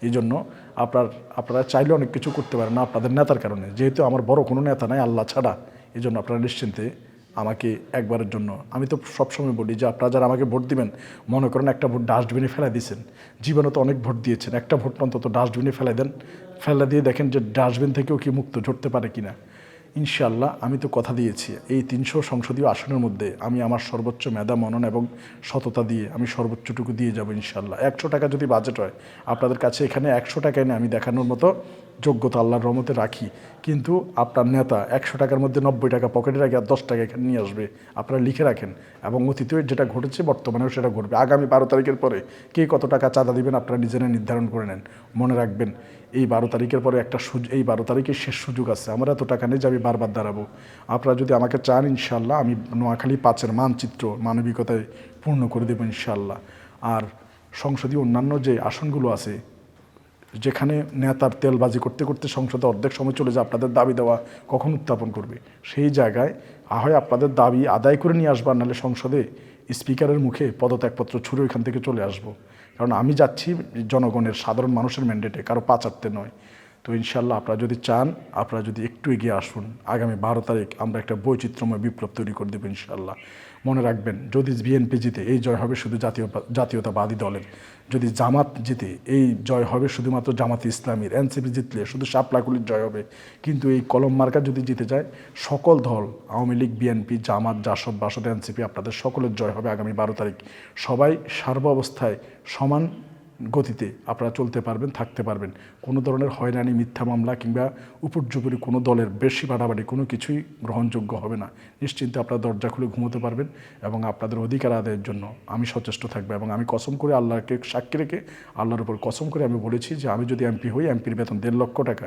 এই জন্য আপনারা চাইলে অনেক কিছু করতে পারেন না আপনাদের নেতার কারণে, যেহেতু আমার বড় কোনো নেতা নাই আল্লাহ ছাড়া। এই জন্য আপনারা নিশ্চিন্তে আমাকে একবারের জন্য, আমি তো সবসময় বলি যে আপনারা যারা আমাকে ভোট দিবেন, মনে করেন একটা ভোট ডাস্টবিনে ফেলে দিয়েছেন, জীবনে তো অনেক ভোট দিয়েছেন, একটা ভোট অন্তত ডাস্টবিনে ফেলে দেন, ফেলে দিয়ে দেখেন যে ডাস্টবিন থেকেও কি মুক্ত ঝরতে পারে কিনা। ইনশাআল্লাহ আমি তো কথা দিয়েছি এই 300 সংসদীয় আসনের মধ্যে আমি আমার সর্বোচ্চ মেধা মনন এবং সততা দিয়ে আমি সর্বোচ্চটুকু দিয়ে যাব ইনশাআল্লাহ। 100 টাকা যদি বাজেট হয় আপনাদের কাছে, এখানে 100 টাকা এনে আমি দেখানোর মতো যোগ্যতা আল্লাহর রহমতে রাখি, কিন্তু আপনার নেতা 100 টাকার মধ্যে 90 টাকা পকেটে রাখে আর 10 টাকা এখানে নিয়ে আসবে। আপনারা লিখে রাখেন, এবং অতীতে যেটা ঘটেছে বর্তমানেও সেটা ঘটবে। আগামী 12 তারিখের পরে কে কত টাকা চাঁদা দিবেন আপনারা নিজেরা নির্ধারণ করে নেন। মনে রাখবেন এই 12 তারিখের পরে এই 12 তারিখের শেষ সুযোগ আছে। আমার এত টাকা নেই যে আমি বারবার দাঁড়াবো। আপনারা যদি আমাকে চান ইনশাআল্লাহ আমি নোয়াখালী 5-এর মানচিত্র মানবিকতায় পূর্ণ করে দেবো ইনশাআল্লাহ। আর সংসদীয় অন্যান্য যে আসনগুলো আছে, যেখানে নেতার তেলবাজি করতে করতে সংসদে অর্ধেক সময় চলে যায়, আপনাদের দাবি দেওয়া কখন উত্থাপন করবে? সেই জায়গায় হয় আপনাদের দাবি আদায় করে নিয়ে আসবার, নাহলে সংসদে স্পিকারের মুখে পদত্যাগপত্র ছুড়ে ওইখান থেকে চলে আসবো। কারণ আমি যাচ্ছি জনগণের সাধারণ মানুষের ম্যান্ডেটে, কারো পাচারতে নয়। তো ইনশাআল্লাহ আপনারা যদি চান, আপনারা যদি একটু এগিয়ে আসুন, আগামী 12 তারিখ আমরা একটা বৈচিত্র্যময় বিপ্লব তৈরি করে দেবো ইনশাআল্লাহ। মনে রাখবেন, যদি বিএনপি জিতে এই জয় হবে শুধু জাতীয়তাবাদী দলের, যদি জামাত জিতে এই জয় হবে শুধুমাত্র জামাতে ইসলামীর, এনসিপি জিতলে শুধু শাপলাকুলির জয় হবে। কিন্তু এই কলম মার্কা যদি জিতে যায়, সকল দল আওয়ামী লীগ, বিএনপি, জামাত, জাসদ, বাসদ, এনসিপি আপনাদের সকলের জয় হবে আগামী 12 তারিখ। সবাই সার্বাবস্থায় সমান গতিতে আপনারা চলতে পারবেন, থাকতে পারবেন। কোনো ধরনের হয়রানি, মিথ্যা মামলা কিংবা উপর্যুপরি কোনো দলের বেশি বাড়াবাড়ি কোনো কিছুই গ্রহণযোগ্য হবে না। নিশ্চিন্তে আপনারা দরজা খুলে ঘুমোতে পারবেন, এবং আপনাদের অধিকার আদায়ের জন্য আমি সচেষ্ট থাকবো। এবং আমি কসম করে, আল্লাহকে সাক্ষী রেখে, আল্লাহর উপর কসম করে আমি বলেছি যে আমি যদি এমপি হই, এমপির বেতন 1.5 লক্ষ টাকা,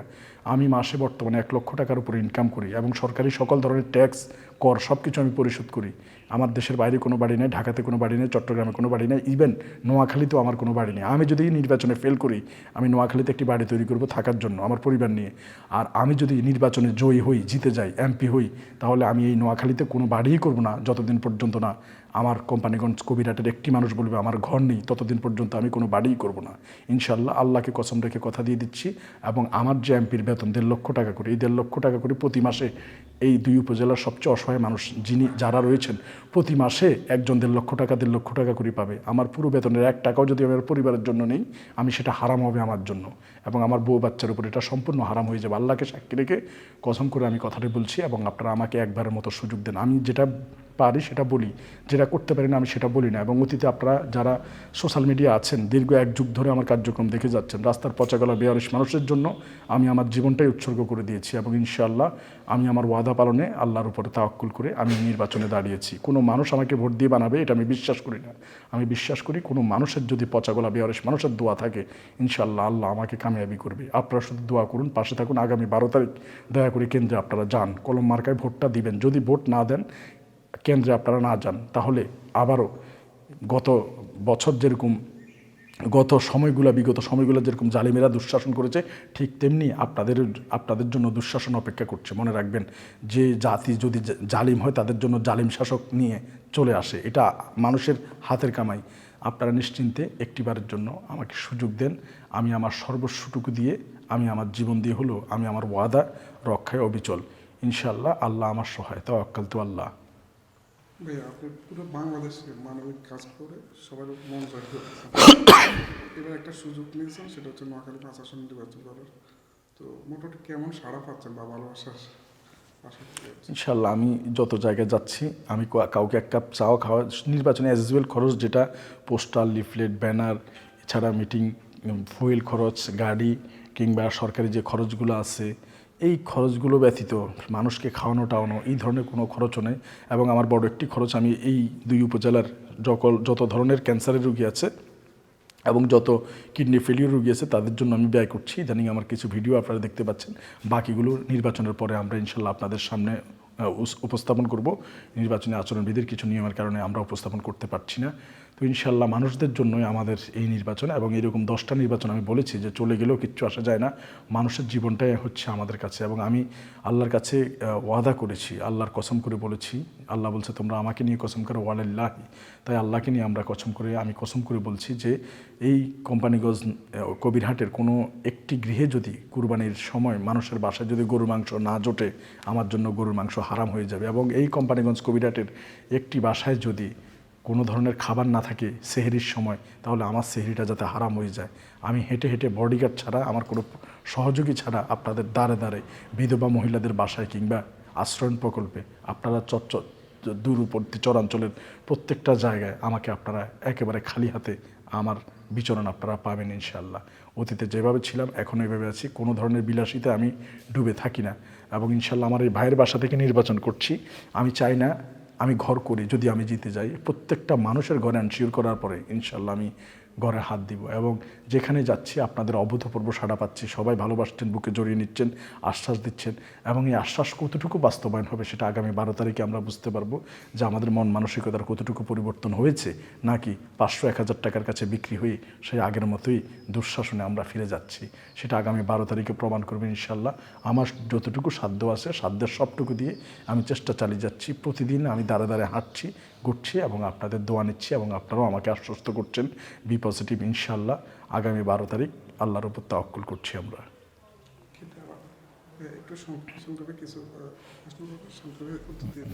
আমি মাসে বর্তমানে 1 লক্ষ টাকার উপরে ইনকাম করি, এবং সরকারি সকল ধরনের ট্যাক্স, কর সব কিছু আমি পরিশোধ করি। আমার দেশের বাইরে কোনো বাড়ি নেই, ঢাকাতে কোনো বাড়ি নেই, চট্টগ্রামে কোনো বাড়ি নেই, ইভেন নোয়াখালীতেও আমার কোনো বাড়ি নেই। আমি যদি নির্বাচনে ফেল করি, আমি নোয়াখালীতে একটি বাড়ি তৈরি করব থাকার জন্য আমার পরিবার নিয়ে। আর আমি যদি নির্বাচনে জয়ী হই, জিতে যাই, এমপি হই, তাহলে আমি এই নোয়াখালীতে কোনো বাড়িই করব না যতদিন পর্যন্ত না আমার কোম্পানিগঞ্জ কবিরহাটের একটি মানুষ বলবে আমার ঘর নেই, ততদিন পর্যন্ত আমি কোনো বাড়িই করব না ইনশাআল্লাহ। আল্লাহকে কসম রেখে কথা দিয়ে দিচ্ছি। এবং আমার যে এমপির বেতন 1.5 লক্ষ টাকা করে, এই 1.5 লক্ষ টাকা করে প্রতি মাসে এই 2 উপজেলার সবচেয়ে অসহায় মানুষ যারা রয়েছেন, প্রতি মাসে একজন 1.5 লক্ষ টাকা 1.5 লক্ষ টাকা করে পাবে। আমার পুরো বেতনের 1 টাকাও যদি আমার পরিবারের জন্য নেই, আমি সেটা হারাম হবে আমার জন্য, এবং আমার বউ বাচ্চার উপর এটা সম্পূর্ণ হারাম হয়ে যাবে। আল্লাহকে সাক্ষী রেখে কসম করে আমি কথাটি বলছি, এবং আপনারা আমাকে একবারের মতো সুযোগ দেন। আমি যেটা পারি সেটা বলি, যেটা করতে পারি না আমি সেটা বলি না। এবং অতীতে আপনারা যারা সোশ্যাল মিডিয়া আছেন, দীর্ঘ 1 যুগ ধরে আমার কার্যক্রম দেখে যাচ্ছেন, রাস্তার পচা গলা বেয়ারিশ মানুষের জন্য আমি আমার জীবনটাই উৎসর্গ করে দিয়েছি। এবং ইনশাআল্লাহ আমি আমার ওয়াদা পালনে আল্লাহর উপরে তাওয়াক্কুল করে আমি নির্বাচনে দাঁড়িয়েছি। কোনো মানুষ আমাকে ভোট দিয়ে বানাবে এটা আমি বিশ্বাস করি না। আমি বিশ্বাস করি কোনো মানুষের যদি পচা গলা বেয়ারিশ মানুষের দোয়া থাকে, ইনশাআল্লাহ আল্লাহ আমাকে কামিয়াবি করবে। আপনারা শুধু দোয়া করুন, পাশে থাকুন। আগামী 12 তারিখ দয়া করে কেন্দ্রে আপনারা যান, কলম মার্কায় ভোটটা দিবেন। যদি ভোট না দেন, কেন্দ্রে আপনারা না যান, তাহলে আবারও গত বছর যেরকম বিগত সময়গুলো যেরকম জালিমেরা দুঃশাসন করেছে, ঠিক তেমনি আপনাদের জন্য দুঃশাসন অপেক্ষা করছে। মনে রাখবেন, যে জাতি যদি জালিম হয় তাদের জন্য জালিম শাসক নিয়ে চলে আসে, এটা মানুষের হাতের কামাই। আপনারা নিশ্চিন্তে একটিবারের জন্য আমাকে সুযোগ দেন। আমি আমার সর্বস্বটুকু দিয়ে, আমি আমার জীবন দিয়ে হলেও আমি আমার ওয়াদা রক্ষায় অবিচল ইনশাআল্লাহ। আল্লাহ আমার সহায়, তাওয়াক্কালতু আল্লাহ। ভাইয়া, আপনি পুরো বাংলাদেশে মানবিক কাজ করে সবার মন জয় করতেছেন। এবার একটা সুযোগ নিয়েছেন, সেটা হচ্ছে নোয়াখালী 5 আসন নির্বাচন করার। তো মোটামুটি কেমন সাড়া পাচ্ছেন বা ভালোবাসার আশা করছেন? ইনশাআল্লাহ আমি যত জায়গায় যাচ্ছি, আমি কাউকে 1 কাপ চাও খাওয়া, নির্বাচনে অ্যাজ ইউজুয়াল খরচ যেটা পোস্টার, লিফলেট, ব্যানার, এছাড়া মিটিং, ফুয়েল খরচ, গাড়ি কিংবা সরকারি যে খরচগুলো আছে, এই খরচগুলো ব্যতীত মানুষকে খাওয়ানো টাওয়ানো এই ধরনের কোনো খরচও নেই। এবং আমার বড় একটি খরচ, আমি এই 2 উপজেলার যত ধরনের ক্যান্সারের রোগী আছে এবং যত কিডনি ফেলিওর রোগী আছে তাদের জন্য আমি ব্যয় করছি। ইদানিং আমার কিছু ভিডিও আপনারা দেখতে পাচ্ছেন। বাকিগুলো নির্বাচনের পরে আমরা ইনশাল্লাহ আপনাদের সামনে উপস্থাপন করব। নির্বাচনী আচরণবিধির কিছু নিয়মের কারণে আমরা উপস্থাপন করতে পারছি না। তো ইনশাল্লাহ মানুষদের জন্যই আমাদের এই নির্বাচন, এবং এরকম 10টা নির্বাচন আমি বলেছি যে চলে গেলেও কিচ্ছু আসা যায় না, মানুষের জীবনটাই হচ্ছে আমাদের কাছে। এবং আমি আল্লাহর কাছে ওয়াদা করেছি, আল্লাহর কসম করে বলেছি, আল্লাহ বলছে তোমরা আমাকে নিয়ে কসম করো ওয়ালিল্লাহি, তাই আল্লাহকে নিয়ে আমরা আমি কসম করে বলছি যে এই কোম্পানিগঞ্জ কবিরহাটের কোনো একটি গৃহে যদি কুরবানির সময় মানুষের বাসায় যদি গরুর মাংস না জোটে, আমার জন্য গরুর মাংস হারাম হয়ে যাবে। এবং এই কোম্পানিগঞ্জ কবিরহাটের একটি বাসায় যদি কোনো ধরনের খাবার না থাকে সেহরির সময়, তাহলে আমার সেহরিটা যাতে হারাম হয়ে যায়। আমি হেঁটে হেঁটে বডিগার্ড ছাড়া, আমার কোনো সহযোগী ছাড়া আপনাদের দ্বারে দ্বারে বিধবা মহিলাদের বাসায় কিংবা আশ্রয়ণ প্রকল্পে আপনারা দূরবর্তী চরাঞ্চলের প্রত্যেকটা জায়গায় আমাকে আপনারা একেবারে খালি হাতে আমার বিচরণ আপনারা পাবেন ইনশাআল্লাহ। অতীতে যেভাবে ছিলাম এখন এভাবে আছি, কোনো ধরনের বিলাসিতে আমি ডুবে থাকি না। এবং ইনশাআল্লাহ আমার এই ভাইয়ের বাসা থেকে নির্বাচন করছি। আমি চাই না আমি ঘর করি, যদি আমি জিতে যাই প্রত্যেকটা মানুষের ঘরে এনশিওর করার পরে ইনশাআল্লাহ আমি ঘরে হাত দিব। এবং যেখানে যাচ্ছি আপনাদের অভূতপূর্ব সাড়া পাচ্ছি, সবাই ভালোবাসছেন, বুকে জড়িয়ে নিচ্ছেন, আশ্বাস দিচ্ছেন। এবং এই আশ্বাস কতটুকু বাস্তবায়ন হবে সেটা আগামী 12 তারিখে আমরা বুঝতে পারবো, যে আমাদের মন মানসিকতার কতটুকু পরিবর্তন হয়েছে, নাকি 500-1000 টাকার কাছে বিক্রি হয়ে সেই আগের মতোই দুঃশাসনে আমরা ফিরে যাচ্ছি। সেটা আগামী 12 তারিখে প্রমাণ করবে ইনশাআল্লাহ। আমার যতটুকু সাধ্য আছে, সাধ্যের সবটুকু দিয়ে আমি চেষ্টা চালিয়ে যাচ্ছি। প্রতিদিন আমি দাঁড়ে দাঁড়ে হাঁটছি, ঘুরছি এবং আপনাদের দোয়া নিচ্ছি, এবং আপনারাও আমাকে আশ্বস্ত করছেন বি পজিটিভ ইনশাআল্লাহ। আগামী 12 তারিখ আল্লাহর উপর তাওয়াক্কুল করছি আমরা। একটু সংক্ষেপে কিছু প্রশ্ন সংক্ষেপে উত্তর দিয়ে